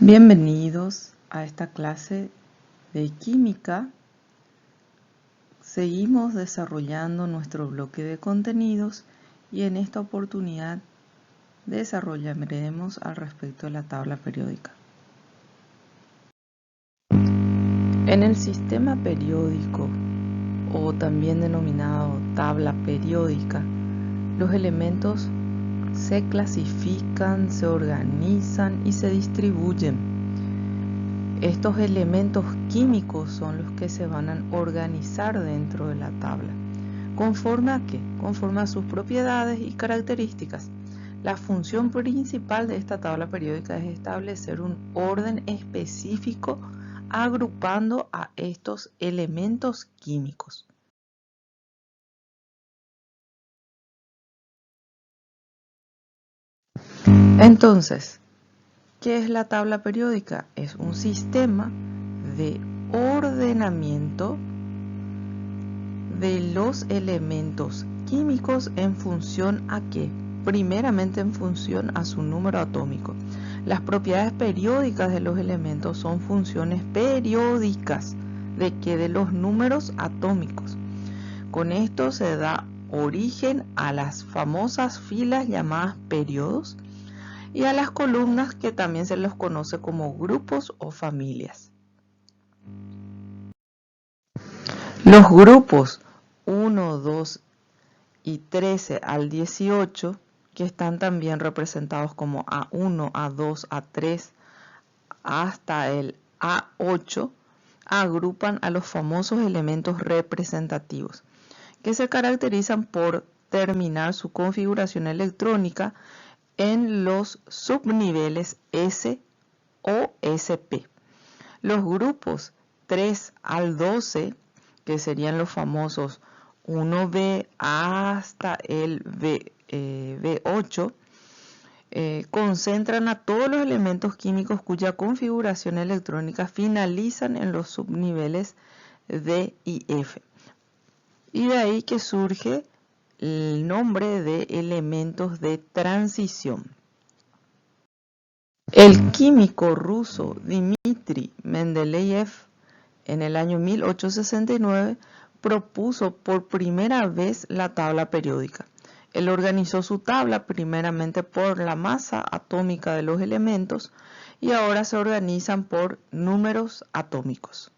Bienvenidos a esta clase de química. Seguimos desarrollando nuestro bloque de contenidos y en esta oportunidad desarrollaremos al respecto de la tabla periódica. En el sistema periódico, o también denominado tabla periódica, los elementos se clasifican, se organizan y se distribuyen. Estos elementos químicos son los que se van a organizar dentro de la tabla. ¿Conforme a qué? Conforme a sus propiedades y características. La función principal de esta tabla periódica es establecer un orden específico agrupando a estos elementos químicos. Entonces, ¿qué es la tabla periódica? Es un sistema de ordenamiento de los elementos químicos en función a qué? Primeramente en función a su número atómico. Las propiedades periódicas de los elementos son funciones periódicas de los números atómicos. Con esto se da origen a las famosas filas llamadas periodos y a las columnas que también se los conoce como grupos o familias. Los grupos 1, 2 y 13 al 18, que están también representados como A1, A2, A3, hasta el A8, agrupan a los famosos elementos representativos, que se caracterizan por terminar su configuración electrónica en los subniveles S o SP. Los grupos 3 al 12, que serían los famosos 1B hasta el B8, concentran a todos los elementos químicos cuya configuración electrónica finalizan en los subniveles D y F. Y de ahí que surge el nombre de elementos de transición. El químico ruso Dmitri Mendeleev en el año 1869 propuso por primera vez la tabla periódica. Él organizó su tabla primeramente por la masa atómica de los elementos y ahora se organizan por números atómicos.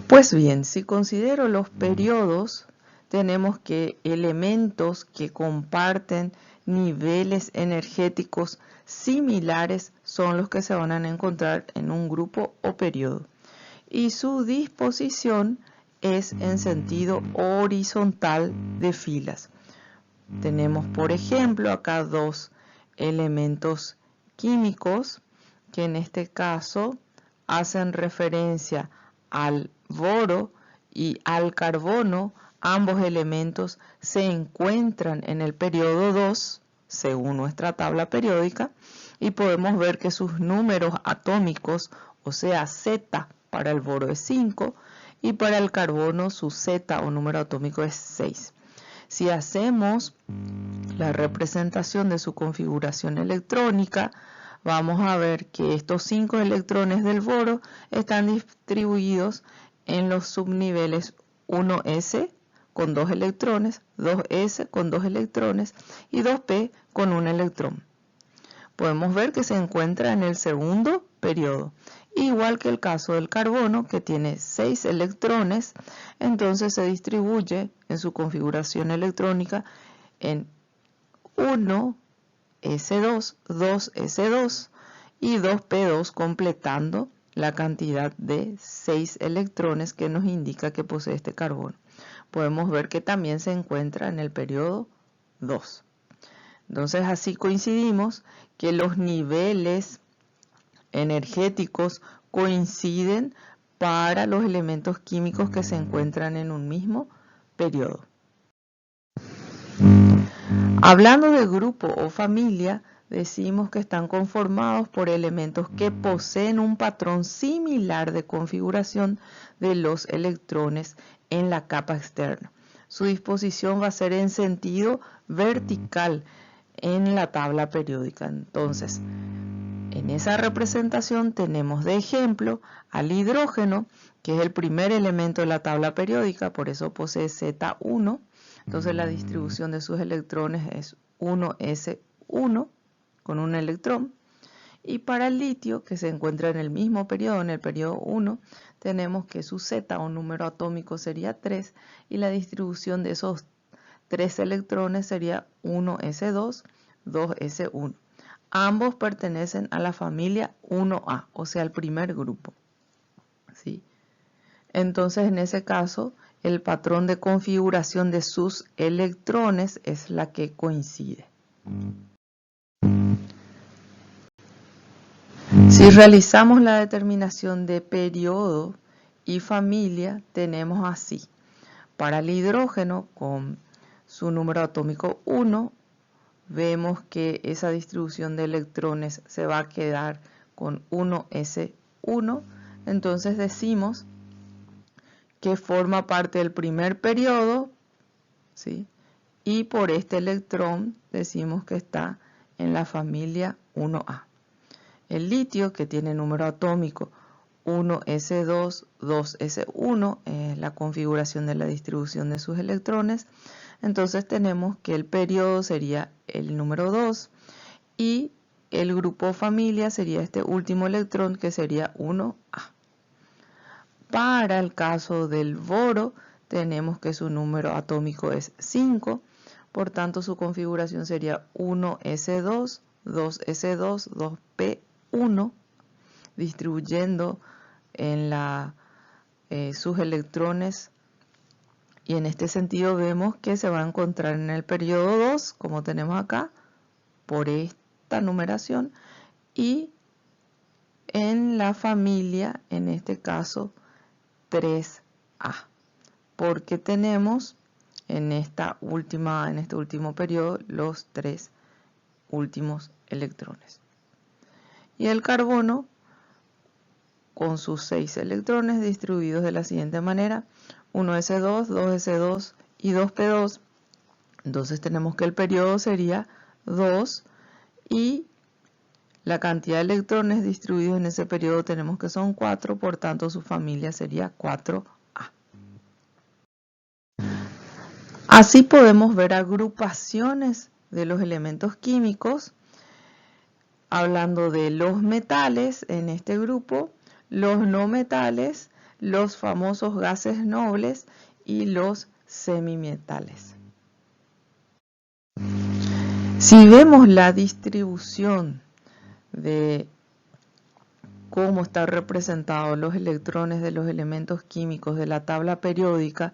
Pues bien, si considero los periodos, tenemos que elementos que comparten niveles energéticos similares son los que se van a encontrar en un grupo o periodo. Y su disposición es en sentido horizontal de filas. Tenemos, por ejemplo, acá dos elementos químicos que en este caso hacen referencia al boro y al carbono. Ambos elementos se encuentran en el periodo 2, según nuestra tabla periódica, y podemos ver que sus números atómicos, o sea, Z para el boro es 5 y para el carbono su Z o número atómico es 6. Si hacemos la representación de su configuración electrónica, vamos a ver que estos 5 electrones del boro están distribuidos en los subniveles 1s con 2 electrones, 2s con 2 electrones y 2p con 1 electrón. Podemos ver que se encuentra en el segundo periodo, igual que el caso del carbono, que tiene 6 electrones, entonces se distribuye en su configuración electrónica en 1s2, 2s2 y 2p2, completando la cantidad de 6 electrones que nos indica que posee este carbono. Podemos ver que también se encuentra en el periodo 2. Entonces así coincidimos que los niveles energéticos coinciden para los elementos químicos que se encuentran en un mismo periodo. Hablando de grupo o familia, decimos que están conformados por elementos que poseen un patrón similar de configuración de los electrones en la capa externa. Su disposición va a ser en sentido vertical en la tabla periódica. Entonces, En esa representación tenemos de ejemplo al hidrógeno, que es el primer elemento de la tabla periódica, por eso posee Z1. Entonces la distribución de sus electrones es 1s1 con un electrón. Y para el litio, que se encuentra en el mismo periodo, en el periodo 1, tenemos que su Z, un número atómico, sería 3, y la distribución de esos 3 electrones sería 1s2, 2s1. Ambos pertenecen a la familia 1A, o sea, al primer grupo. ¿Sí? Entonces, en ese caso, el patrón de configuración de sus electrones es la que coincide. Si realizamos la determinación de periodo y familia, tenemos así. Para el hidrógeno, con su número atómico 1, vemos que esa distribución de electrones se va a quedar con 1s1. Entonces decimos que forma parte del primer periodo, ¿sí? Y por este electrón decimos que está en la familia 1A. El litio, que tiene número atómico 1s2, 2s1, es la configuración de la distribución de sus electrones. Entonces tenemos que el periodo sería el número 2 y el grupo familia sería este último electrón, que sería 1A. Para el caso del boro, tenemos que su número atómico es 5, por tanto su configuración sería 1s2, 2s2, 2p1, distribuyendo en sus electrones, y en este sentido vemos que se va a encontrar en el periodo 2, como tenemos acá, por esta numeración, y en la familia, en este caso, 3A, porque tenemos en este último periodo los 3 últimos electrones. Y el carbono, con sus 6 electrones distribuidos de la siguiente manera: 1s2, 2s2 y 2p2. Entonces tenemos que el periodo sería 2 y la cantidad de electrones distribuidos en ese periodo tenemos que son 4, por tanto su familia sería 4A. Así podemos ver agrupaciones de los elementos químicos, hablando de los metales en este grupo, los no metales, los famosos gases nobles y los semimetales. Si vemos la distribución de cómo están representados los electrones de los elementos químicos de la tabla periódica,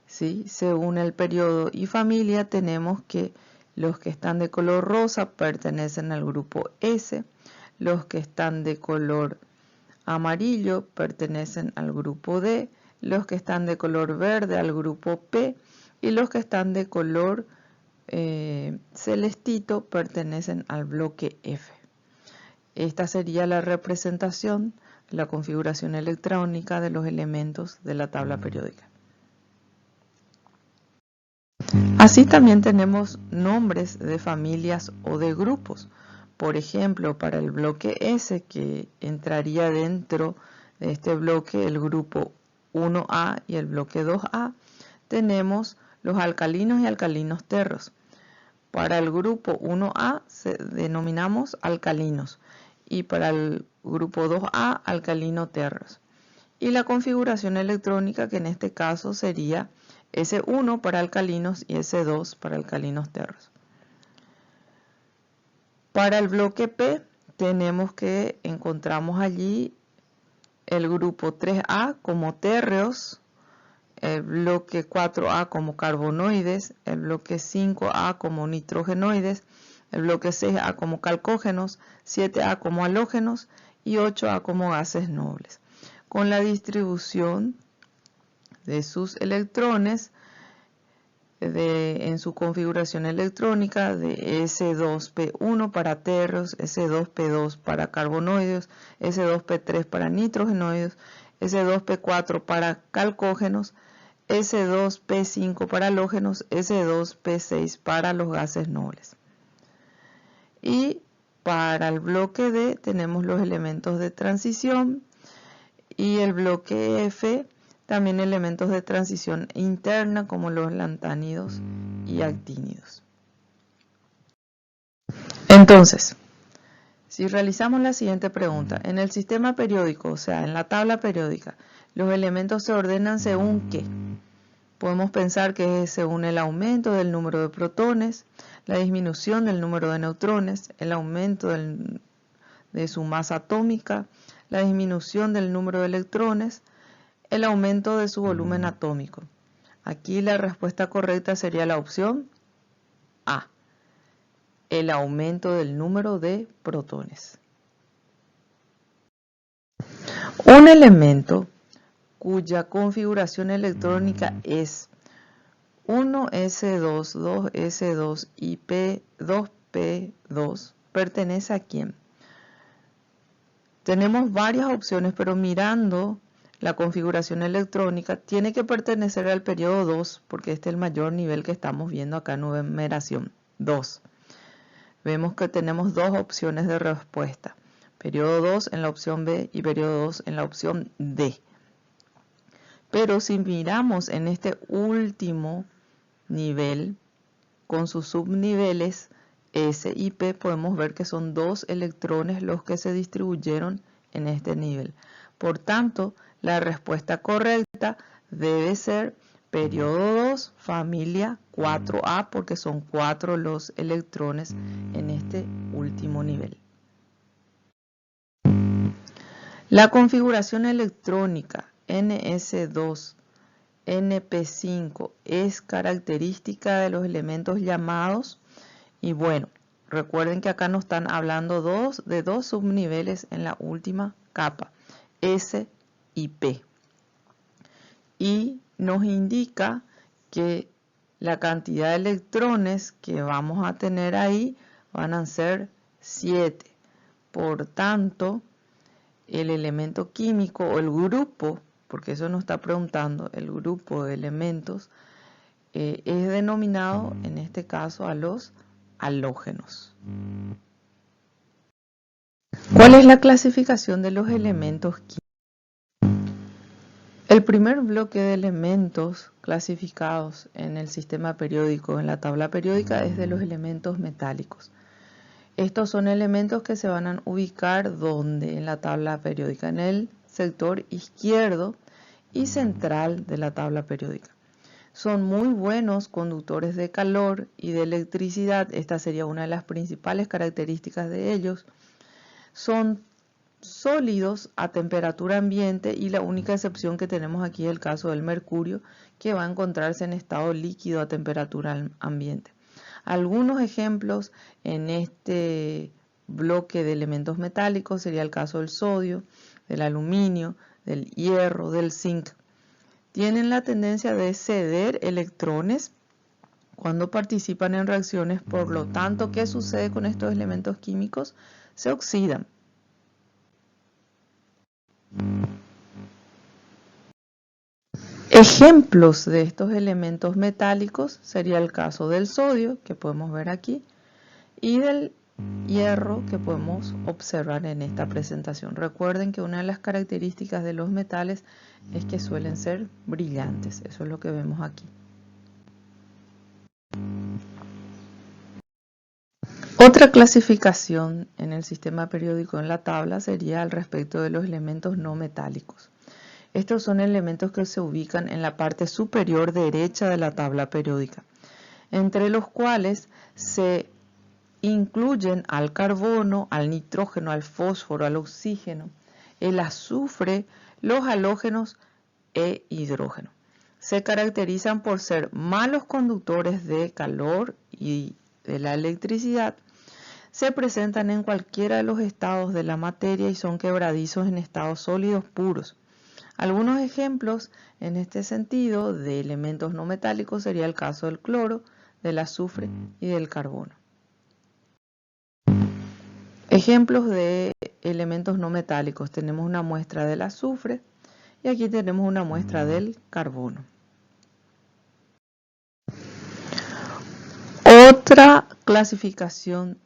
¿sí? Según el periodo y familia, tenemos que los que están de color rosa pertenecen al grupo S, los que están de color amarillo pertenecen al grupo D, los que están de color verde al grupo P y los que están de color celestito pertenecen al bloque F. Esta sería la representación, la configuración electrónica de los elementos de la tabla periódica. Así también tenemos nombres de familias o de grupos. Por ejemplo, para el bloque S, que entraría dentro de este bloque el grupo 1A y el bloque 2A, tenemos los alcalinos y alcalinos terros. Para el grupo 1A se denominamos alcalinos y para el grupo 2A alcalino terros. Y la configuración electrónica, que en este caso sería S1 para alcalinos y S2 para alcalinos terros. Para el bloque P tenemos que encontramos allí el grupo 3A como térreos, el bloque 4A como carbonoides, el bloque 5A como nitrogenoides, el bloque 6A como calcógenos, 7A como halógenos y 8A como gases nobles, con la distribución de sus electrones en su configuración electrónica de S2P1 para térreos, S2P2 para carbonoides, S2P3 para nitrogenoides, S2P4 para calcógenos, S2P5 para halógenos, S2P6 para los gases nobles. Y Para el bloque D tenemos los elementos de transición y el bloque F también elementos de transición interna como los lantánidos y actínidos. Entonces, si realizamos la siguiente pregunta, en el sistema periódico, o sea, en la tabla periódica, los elementos se ordenan según ¿qué? Podemos pensar que es según el aumento del número de protones, la disminución del número de neutrones, el aumento de su masa atómica, la disminución del número de electrones, el aumento de su volumen atómico. Aquí la respuesta correcta sería la opción A, el aumento del número de protones. Un elemento cuya configuración electrónica es 1s2, 2s2 y p2p2 pertenece a quién. Tenemos varias opciones, pero mirando la configuración electrónica tiene que pertenecer al periodo 2 porque este es el mayor nivel que estamos viendo acá en numeración 2. Vemos que tenemos dos opciones de respuesta, periodo 2 en la opción B y periodo 2 en la opción D. Pero si miramos en este último nivel, con sus subniveles S y P, podemos ver que son 2 electrones los que se distribuyeron en este nivel. Por tanto, la respuesta correcta debe ser periodo 2, familia 4A, porque son 4 los electrones en este último nivel. La configuración electrónica NS2 NP5 es característica de los elementos llamados, y bueno, recuerden que acá nos están hablando de dos subniveles en la última capa, S y P, y nos indica que la cantidad de electrones que vamos a tener ahí van a ser 7. Por tanto, el elemento químico o el grupo, porque eso nos está preguntando, el grupo de elementos es denominado en este caso a los halógenos. ¿Cuál es la clasificación de los elementos químicos? El primer bloque de elementos clasificados en el sistema periódico, en la tabla periódica, es de los elementos metálicos. Estos son elementos que se van a ubicar donde en la tabla periódica, en el sector izquierdo y central de la tabla periódica. Son muy buenos conductores de calor y de electricidad. Esta sería una de las principales características de ellos. Son sólidos a temperatura ambiente y la única excepción que tenemos aquí es el caso del mercurio, que va a encontrarse en estado líquido a temperatura ambiente. Algunos ejemplos en este bloque de elementos metálicos sería el caso del sodio, del aluminio, del hierro, del zinc. Tienen la tendencia de ceder electrones cuando participan en reacciones, por lo tanto, ¿qué sucede con estos elementos químicos? Se oxidan. Ejemplos de estos elementos metálicos sería el caso del sodio, que podemos ver aquí, y del hierro, que podemos observar en esta presentación. Recuerden que una de las características de los metales es que suelen ser brillantes. Eso es lo que vemos aquí. Otra clasificación en el sistema periódico en la tabla sería al respecto de los elementos no metálicos. Estos son elementos que se ubican en la parte superior derecha de la tabla periódica, entre los cuales se incluyen al carbono, al nitrógeno, al fósforo, al oxígeno, el azufre, los halógenos e hidrógeno. Se caracterizan por ser malos conductores de calor y de la electricidad. Se presentan en cualquiera de los estados de la materia y son quebradizos en estados sólidos puros. Algunos ejemplos en este sentido de elementos no metálicos sería el caso del cloro, del azufre y del carbono. Ejemplos de elementos no metálicos. Tenemos una muestra del azufre y aquí tenemos una muestra del carbono. Otra clasificación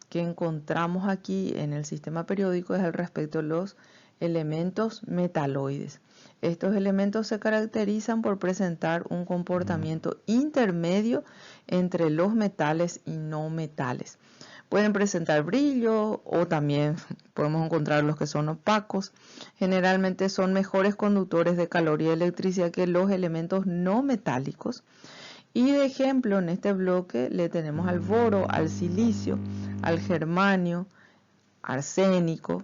que encontramos aquí en el sistema periódico es al respecto de los elementos metaloides. Estos elementos se caracterizan por presentar un comportamiento intermedio entre los metales y no metales. Pueden presentar brillo o también podemos encontrar los que son opacos. Generalmente son mejores conductores de calor y electricidad que los elementos no metálicos. Y de ejemplo en este bloque le tenemos al boro, al silicio, al germanio, arsénico.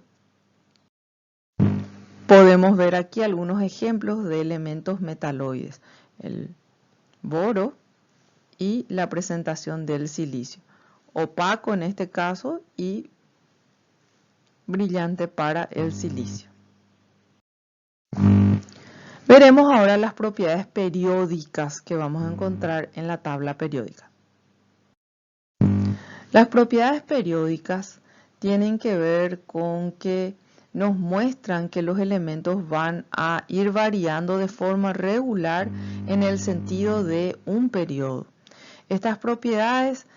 Podemos ver aquí algunos ejemplos de elementos metaloides. El boro y la presentación del silicio. Opaco en este caso y brillante para el silicio. Veremos ahora las propiedades periódicas que vamos a encontrar en la tabla periódica. Las propiedades periódicas tienen que ver con que nos muestran que los elementos van a ir variando de forma regular en el sentido de un periodo. Estas propiedades,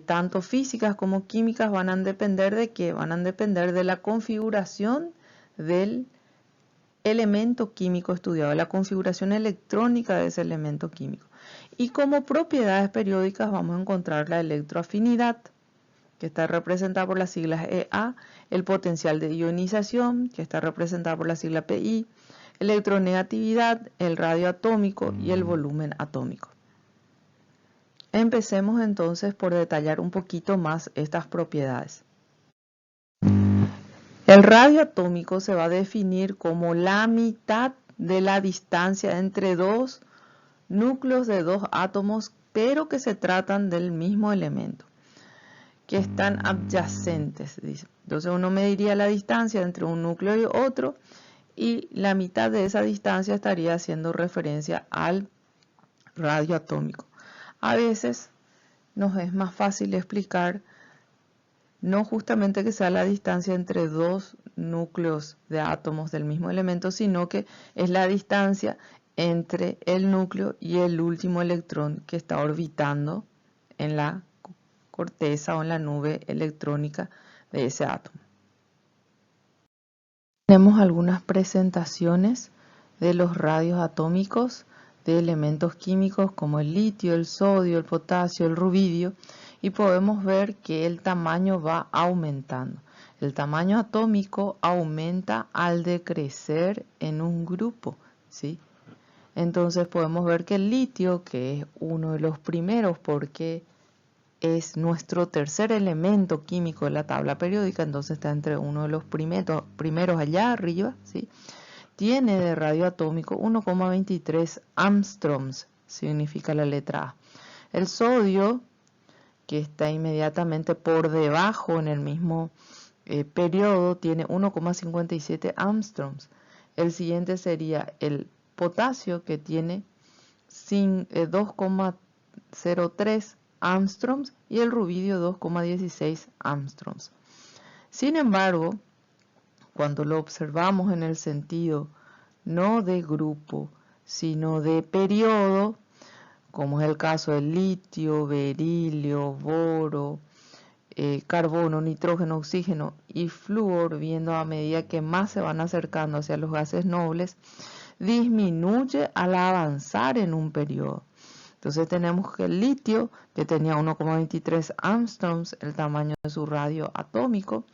tanto físicas como químicas, van a depender de qué? Van a depender de la configuración del elemento químico estudiado, la configuración electrónica de ese elemento químico. Y como propiedades periódicas vamos a encontrar la electroafinidad, que está representada por las siglas EA, el potencial de ionización, que está representada por la sigla PI, electronegatividad, el radio atómico y el volumen atómico. Empecemos entonces por detallar un poquito más estas propiedades. El radio atómico se va a definir como la mitad de la distancia entre dos núcleos de dos átomos, pero que se tratan del mismo elemento, que están adyacentes, dice. Entonces uno mediría la distancia entre un núcleo y otro, y la mitad de esa distancia estaría haciendo referencia al radio atómico. A veces nos es más fácil explicar no justamente que sea la distancia entre dos núcleos de átomos del mismo elemento, sino que es la distancia entre el núcleo y el último electrón que está orbitando en la corteza o en la nube electrónica de ese átomo. Tenemos algunas presentaciones de los radios atómicos de elementos químicos como el litio, el sodio, el potasio, el rubidio, y podemos ver que el tamaño va aumentando. El tamaño atómico aumenta al decrecer en un grupo, ¿sí? Entonces podemos ver que el litio, que es uno de los primeros porque es nuestro tercer elemento químico de la tabla periódica, entonces está entre uno de los primeros allá arriba, ¿sí? Tiene de radio atómico 1,23 angstroms, significa la letra A. El sodio, que está inmediatamente por debajo en el mismo periodo, tiene 1,57 angstroms. El siguiente sería el potasio, que tiene 2,03 angstroms, y el rubidio 2,16 angstroms. Sin embargo, cuando lo observamos en el sentido no de grupo, sino de periodo, como es el caso del litio, berilio, boro, carbono, nitrógeno, oxígeno y flúor, viendo a medida que más se van acercando hacia los gases nobles, disminuye al avanzar en un periodo. Entonces tenemos que el litio, que tenía 1,23 angstroms, el tamaño de su radio atómico,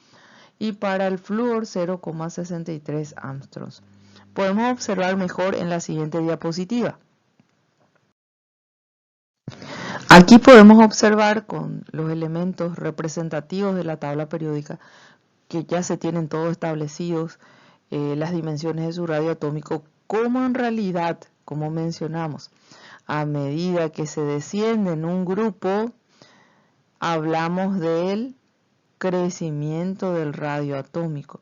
y para el flúor 0,63 angstroms. Podemos observar mejor en la siguiente diapositiva. Aquí podemos observar con los elementos representativos de la tabla periódica que ya se tienen todos establecidos las dimensiones de su radio atómico, como en realidad, como mencionamos, a medida que se desciende en un grupo, hablamos del crecimiento del radio atómico,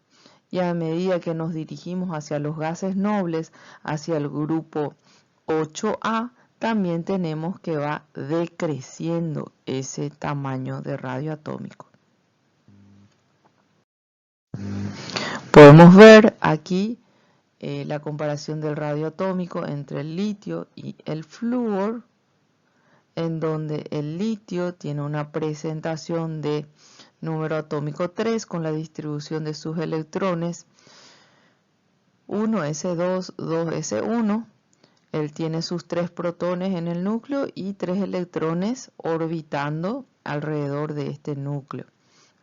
y a medida que nos dirigimos hacia los gases nobles, hacia el grupo 8A, también tenemos que va decreciendo ese tamaño de radio atómico. Podemos ver aquí la comparación del radio atómico entre el litio y el flúor, en donde el litio tiene una presentación de número atómico 3 con la distribución de sus electrones 1s2, 2s1. Él tiene sus 3 protones en el núcleo y 3 electrones orbitando alrededor de este núcleo.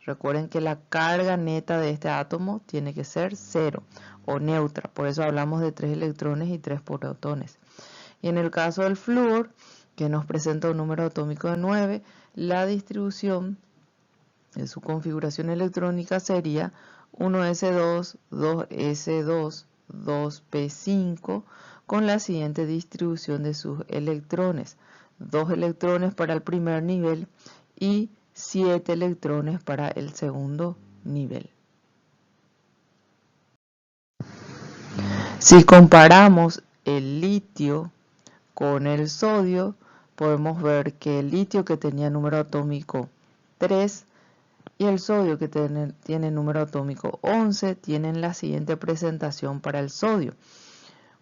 Recuerden que la carga neta de este átomo tiene que ser 0 o neutra, por eso hablamos de 3 electrones y 3 protones. Y en el caso del flúor, que nos presenta un número atómico de 9, la distribución de su configuración electrónica sería 1s2, 2s2, 2p5 con la siguiente distribución de sus electrones. 2 electrones para el primer nivel y 7 electrones para el segundo nivel. Si comparamos el litio con el sodio, podemos ver que el litio, que tenía número atómico 3, y el sodio, que tiene número atómico 11, tienen la siguiente presentación para el sodio.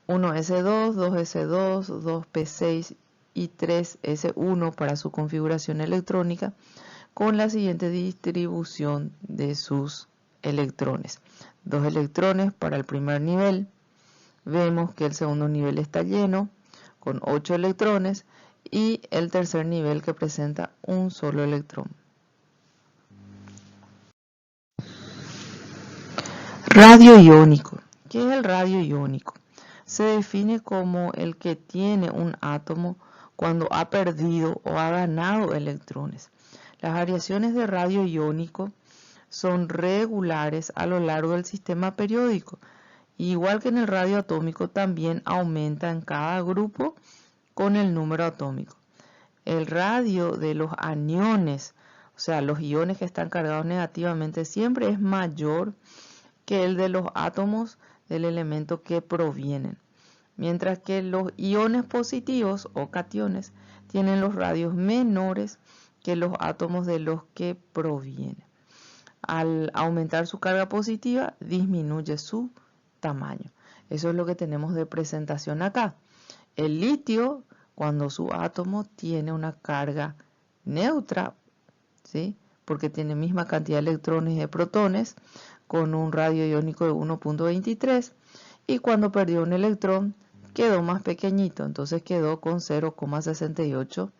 1s2, 2s2, 2p6 y 3s1 para su configuración electrónica, con la siguiente distribución de sus electrones. 2 electrones para el primer nivel. Vemos que el segundo nivel está lleno, con 8 electrones, y el tercer nivel que presenta un solo electrón. Radio iónico. ¿Qué es el radio iónico? Se define como el que tiene un átomo cuando ha perdido o ha ganado electrones. Las variaciones de radio iónico son regulares a lo largo del sistema periódico. Igual que en el radio atómico, también aumenta en cada grupo con el número atómico. El radio de los aniones, o sea, los iones que están cargados negativamente, siempre es mayor que el de los átomos del elemento que provienen, mientras que los iones positivos o cationes tienen los radios menores que los átomos de los que provienen. Al aumentar su carga positiva, disminuye su tamaño. Eso es lo que tenemos de presentación acá. El litio, cuando su átomo tiene una carga neutra, ¿sí?, porque tiene misma cantidad de electrones y de protones, con un radio iónico de 1.23, y cuando perdió un electrón quedó más pequeñito, entonces quedó con 0,68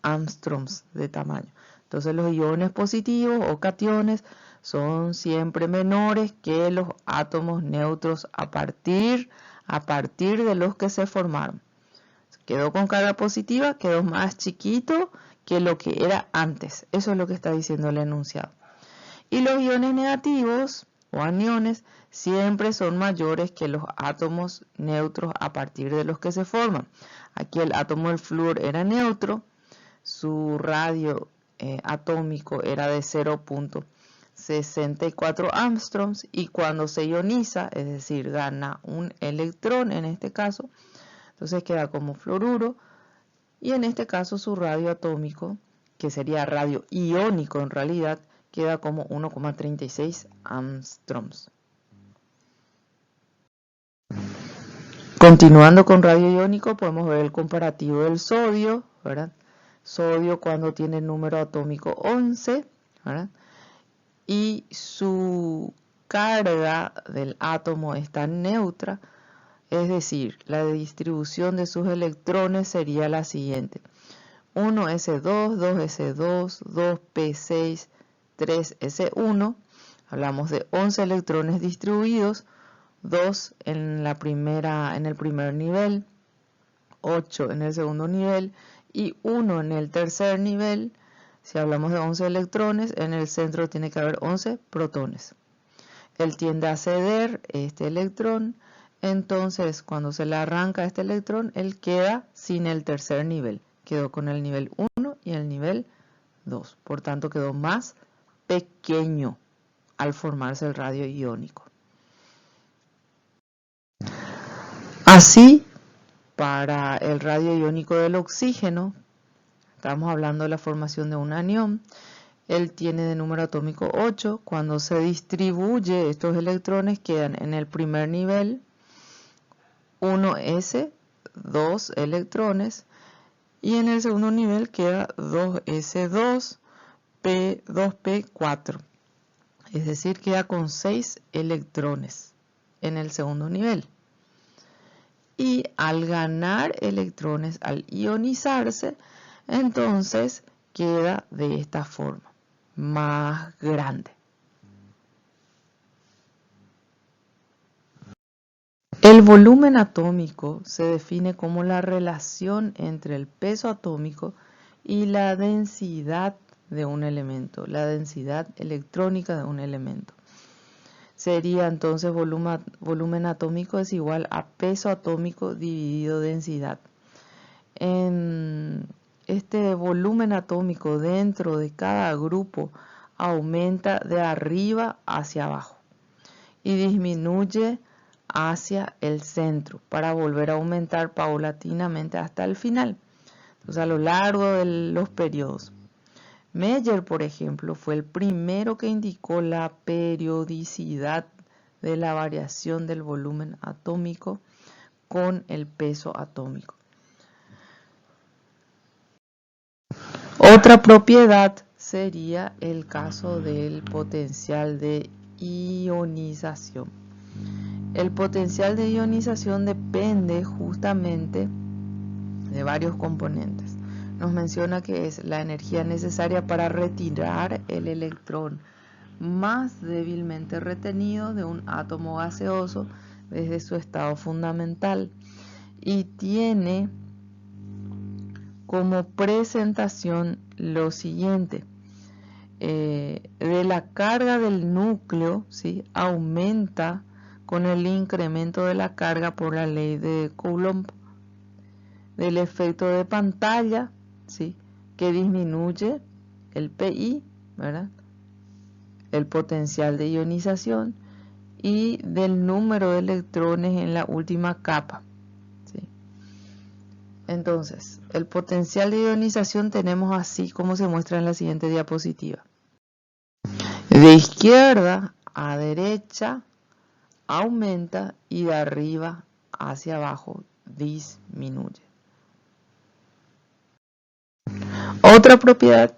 angstroms de tamaño. Entonces los iones positivos o cationes son siempre menores que los átomos neutros a partir de los que se formaron. Quedó con carga positiva, quedó más chiquito que lo que era antes. Eso es lo que está diciendo el enunciado. Y los iones negativos o aniones siempre son mayores que los átomos neutros a partir de los que se forman. Aquí el átomo del flúor era neutro, su radio atómico era de 0.64 angstroms, y cuando se ioniza, es decir, gana un electrón en este caso, entonces queda como fluoruro, y en este caso su radio atómico, que sería radio iónico en realidad, queda como 1,36 angstroms. Continuando con radio iónico, podemos ver el comparativo del sodio, ¿verdad? Sodio cuando tiene el número atómico 11, ¿verdad?, y su carga del átomo está neutra, es decir, la distribución de sus electrones sería la siguiente: 1s2, 2s2, 2p6, 3s1. Hablamos de 11 electrones distribuidos, 2 en el primer nivel, 8 en el segundo nivel y 1 en el tercer nivel. Si hablamos de 11 electrones, en el centro tiene que haber 11 protones. Él tiende a ceder este electrón, entonces cuando se le arranca este electrón, él queda sin el tercer nivel. Quedó con el nivel 1 y el nivel 2. Por tanto, quedó más pequeño al formarse el radio iónico. Así, para el radio iónico del oxígeno, estamos hablando de la formación de un anión. Él tiene de número atómico 8. Cuando se distribuye, estos electrones quedan en el primer nivel 1s, 2 electrones, y en el segundo nivel queda 2s2, 2p4, es decir, queda con 6 electrones en el segundo nivel. Y al ganar electrones, al ionizarse, entonces queda de esta forma, más grande. El volumen atómico se define como la relación entre el peso atómico y la densidad de un elemento, la densidad electrónica de un elemento. Sería entonces volumen atómico es igual a peso atómico dividido densidad. En este volumen atómico dentro de cada grupo aumenta de arriba hacia abajo y disminuye hacia el centro para volver a aumentar paulatinamente hasta el final. Entonces, a lo largo de los periodos. Meyer, por ejemplo, fue el primero que indicó la periodicidad de la variación del volumen atómico con el peso atómico. Otra propiedad sería el caso del potencial de ionización. El potencial de ionización depende justamente de varios componentes. Nos menciona que es la energía necesaria para retirar el electrón más débilmente retenido de un átomo gaseoso desde su estado fundamental y tiene como presentación lo siguiente. De la carga del núcleo, ¿sí?, aumenta con el incremento de la carga por la ley de Coulomb, del efecto de pantalla, ¿sí?, que disminuye el PI, ¿verdad?, el potencial de ionización, y del número de electrones en la última capa, ¿sí? Entonces, el potencial de ionización tenemos así como se muestra en la siguiente diapositiva. De izquierda a derecha aumenta y de arriba hacia abajo disminuye. Otra propiedad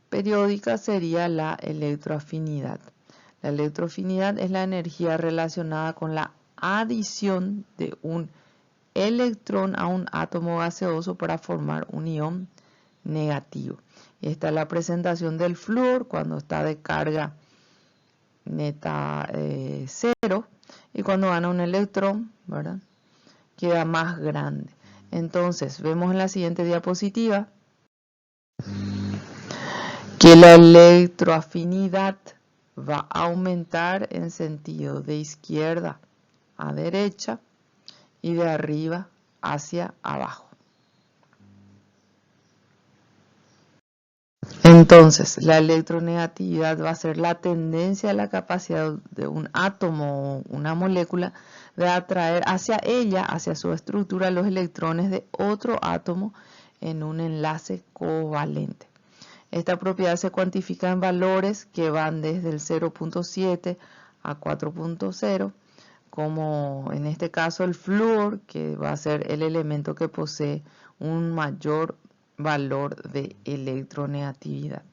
periódica sería la electroafinidad. La electroafinidad es la energía relacionada con la adición de un electrón a un átomo gaseoso para formar un ion negativo. Esta es la presentación del flúor cuando está de carga neta 0 y cuando gana un electrón, ¿verdad?, queda más grande. Entonces vemos en la siguiente diapositiva que la electroafinidad va a aumentar en sentido de izquierda a derecha y de arriba hacia abajo. Entonces, la electronegatividad va a ser la tendencia a la capacidad de un átomo o una molécula de atraer hacia ella, hacia su estructura, los electrones de otro átomo en un enlace covalente. Esta propiedad se cuantifica en valores que van desde el 0.7 a 4.0, como en este caso el flúor, que va a ser el elemento que posee un mayor valor de electronegatividad.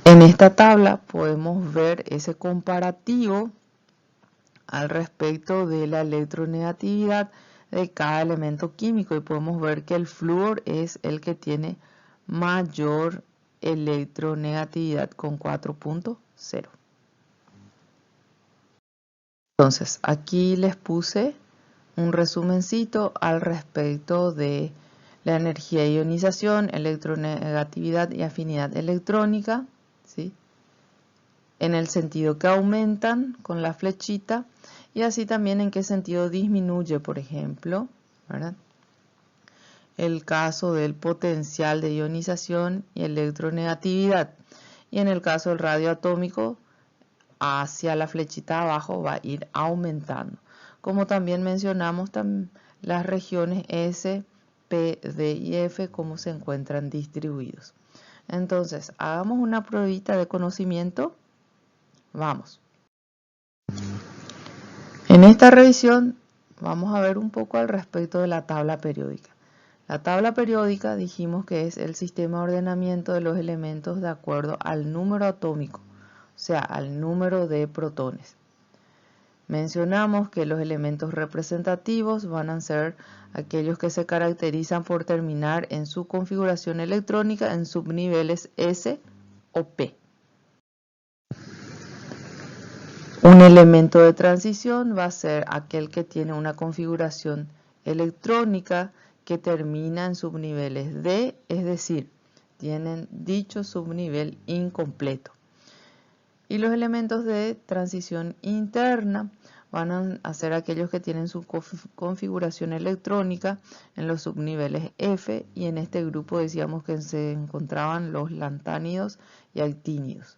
En esta tabla podemos ver ese comparativo al respecto de la electronegatividad de cada elemento químico y podemos ver que el flúor es el que tiene mayor electronegatividad con 4.0. Entonces, aquí les puse un resumencito al respecto de la energía de ionización, electronegatividad y afinidad electrónica, ¿sí?, en el sentido que aumentan con la flechita y así también en qué sentido disminuye, por ejemplo, ¿verdad?, el caso del potencial de ionización y electronegatividad, y en el caso del radio atómico hacia la flechita abajo va a ir aumentando, como también mencionamos las regiones S, P, D y F, cómo se encuentran distribuidos. Entonces, hagamos una pruebita de conocimiento. Vamos. En esta revisión vamos a ver un poco al respecto de la tabla periódica. La tabla periódica dijimos que es el sistema de ordenamiento de los elementos de acuerdo al número atómico, o sea, al número de protones. Mencionamos que los elementos representativos van a ser aquellos que se caracterizan por terminar en su configuración electrónica en subniveles S o P. Un elemento de transición va a ser aquel que tiene una configuración electrónica que termina en subniveles D, es decir, tienen dicho subnivel incompleto. Y los elementos de transición interna van a ser aquellos que tienen su configuración electrónica en los subniveles F, y en este grupo decíamos que se encontraban los lantánidos y actínidos.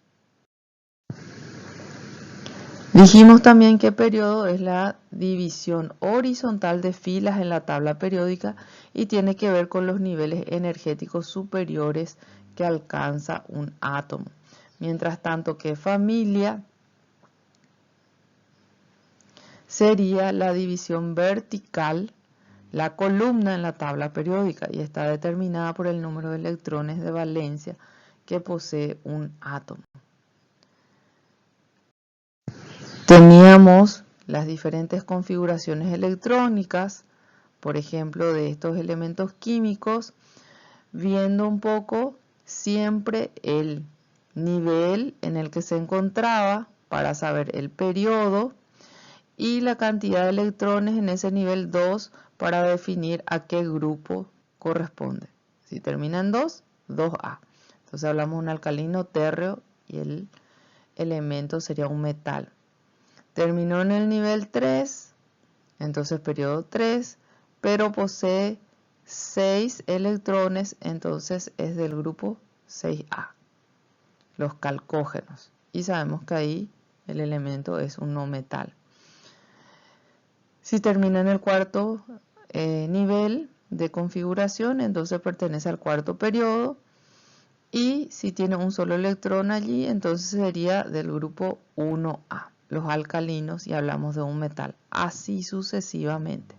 Dijimos también que periodo es la división horizontal de filas en la tabla periódica y tiene que ver con los niveles energéticos superiores que alcanza un átomo. Mientras tanto que familia sería la división vertical, la columna en la tabla periódica, y está determinada por el número de electrones de valencia que posee un átomo. Teníamos las diferentes configuraciones electrónicas, por ejemplo, de estos elementos químicos, viendo un poco siempre el nivel en el que se encontraba para saber el periodo y la cantidad de electrones en ese nivel 2 para definir a qué grupo corresponde. Si termina en 2, 2A. Entonces hablamos de un alcalino térreo y el elemento sería un metal. Terminó en el nivel 3, entonces periodo 3, pero posee 6 electrones, entonces es del grupo 6A, los calcógenos. Y sabemos que ahí el elemento es un no metal. Si termina en el cuarto nivel de configuración, entonces pertenece al cuarto periodo. Y si tiene un solo electrón allí, entonces sería del grupo 1A, los alcalinos, y hablamos de un metal. Así sucesivamente.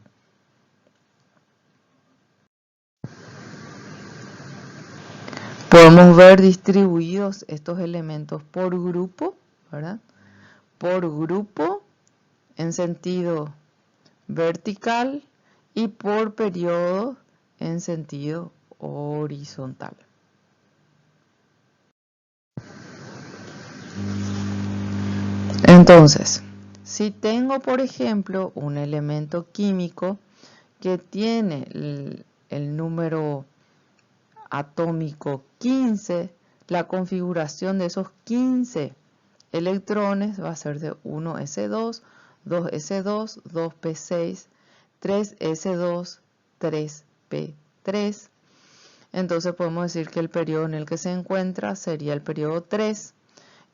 Podemos ver distribuidos estos elementos por grupo, ¿verdad? Por grupo en sentido vertical y por periodo en sentido horizontal. Entonces, si tengo, por ejemplo, un elemento químico que tiene el número atómico 15, la configuración de esos 15 electrones va a ser de 1s2, 2s2, 2p6, 3s2, 3p3. Entonces podemos decir que el periodo en el que se encuentra sería el periodo 3.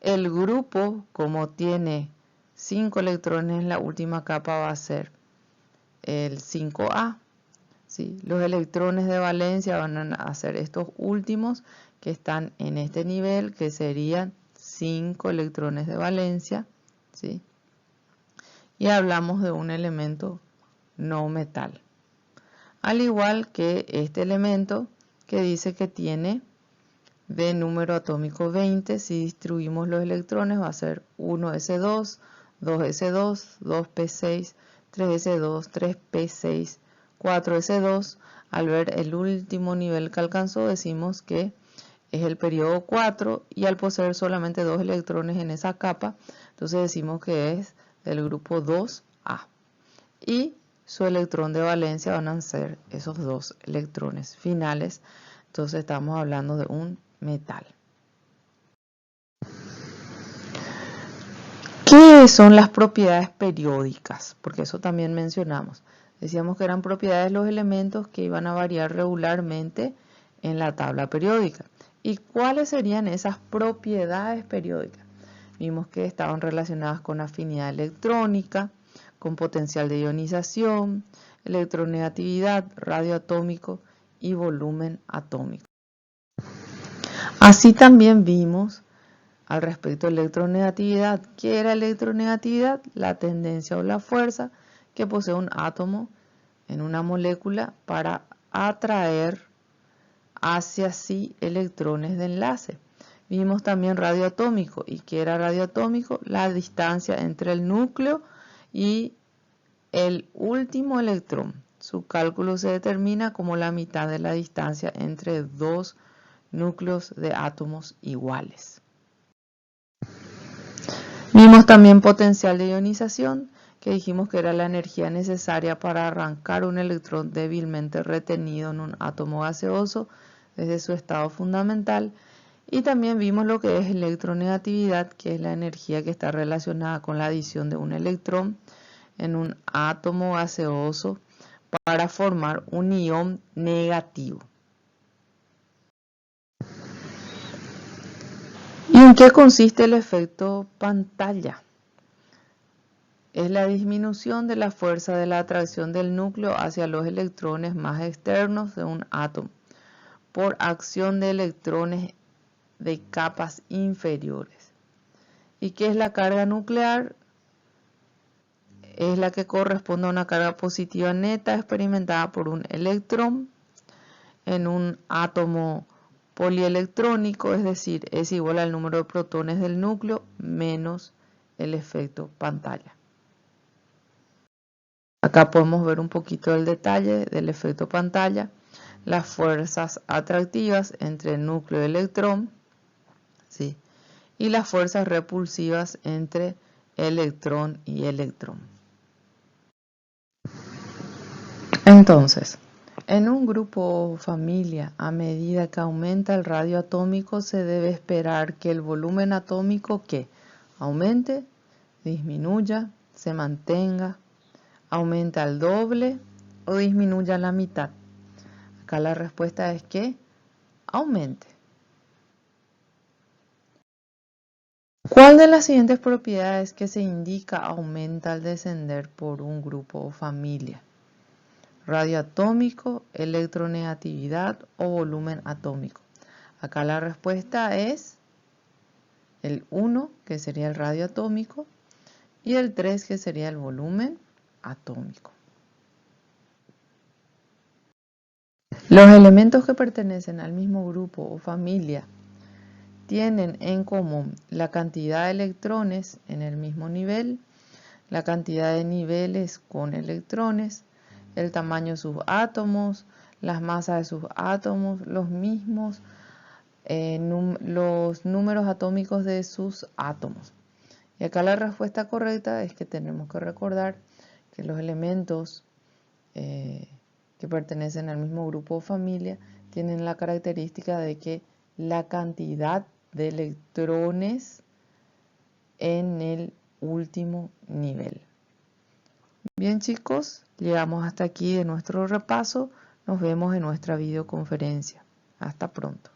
El grupo, como tiene 5 electrones en la última capa, va a ser el 5A. ¿Sí? Los electrones de valencia van a ser estos últimos que están en este nivel, que serían 5 electrones de valencia. ¿Sí? Y hablamos de un elemento no metal. Al igual que este elemento que dice que tiene de número atómico 20, si distribuimos los electrones va a ser 1s2, 2s2, 2p6, 3s2, 3p6, 4s2. Al ver el último nivel que alcanzó, decimos que es el periodo 4, y al poseer solamente 2 electrones en esa capa, entonces decimos que es del grupo 2A. Y su electrón de valencia van a ser esos 2 electrones finales. Entonces estamos hablando de un metal. ¿Qué son las propiedades periódicas? Porque eso también mencionamos. Decíamos que eran propiedades de los elementos que iban a variar regularmente en la tabla periódica. ¿Y cuáles serían esas propiedades periódicas? Vimos que estaban relacionadas con afinidad electrónica, con potencial de ionización, electronegatividad, radio atómico y volumen atómico. Así también vimos al respecto de electronegatividad. ¿Qué era electronegatividad? La tendencia o la fuerza que posee un átomo en una molécula para atraer hacia sí electrones de enlace. Vimos también radioatómico. ¿Y qué era radioatómico? La distancia entre el núcleo y el último electrón. Su cálculo se determina como la mitad de la distancia entre dos núcleos de átomos iguales. Vimos también potencial de ionización, que dijimos que era la energía necesaria para arrancar un electrón débilmente retenido en un átomo gaseoso desde su estado fundamental. Y también vimos lo que es electronegatividad, que es la energía que está relacionada con la adición de un electrón en un átomo gaseoso para formar un ion negativo. ¿Y en qué consiste el efecto pantalla? Es la disminución de la fuerza de la atracción del núcleo hacia los electrones más externos de un átomo por acción de electrones de capas inferiores. ¿Y qué es la carga nuclear? Es la que corresponde a una carga positiva neta experimentada por un electrón en un átomo polielectrónico, es decir, es igual al número de protones del núcleo menos el efecto pantalla. Acá podemos ver un poquito el detalle del efecto pantalla, las fuerzas atractivas entre el núcleo y el electrón, ¿sí? Y las fuerzas repulsivas entre electrón y electrón. Entonces, en un grupo o familia, a medida que aumenta el radio atómico, se debe esperar que el volumen atómico que aumente, disminuya, se mantenga, aumenta al doble o disminuya a la mitad. Acá la respuesta es que aumente. ¿Cuál de las siguientes propiedades que se indica aumenta al descender por un grupo o familia? Radioatómico, electronegatividad o volumen atómico. Acá la respuesta es el 1, que sería el radioatómico, y el 3, que sería el volumen atómico. Los elementos que pertenecen al mismo grupo o familia tienen en común la cantidad de electrones en el mismo nivel, la cantidad de niveles con electrones, el tamaño de sus átomos, las masas de sus átomos, los mismos los números atómicos de sus átomos. Y acá la respuesta correcta es que tenemos que recordar que los elementos que pertenecen al mismo grupo o familia tienen la característica de que la cantidad de electrones en el último nivel. Bien chicos, llegamos hasta aquí de nuestro repaso. Nos vemos en nuestra videoconferencia. Hasta pronto.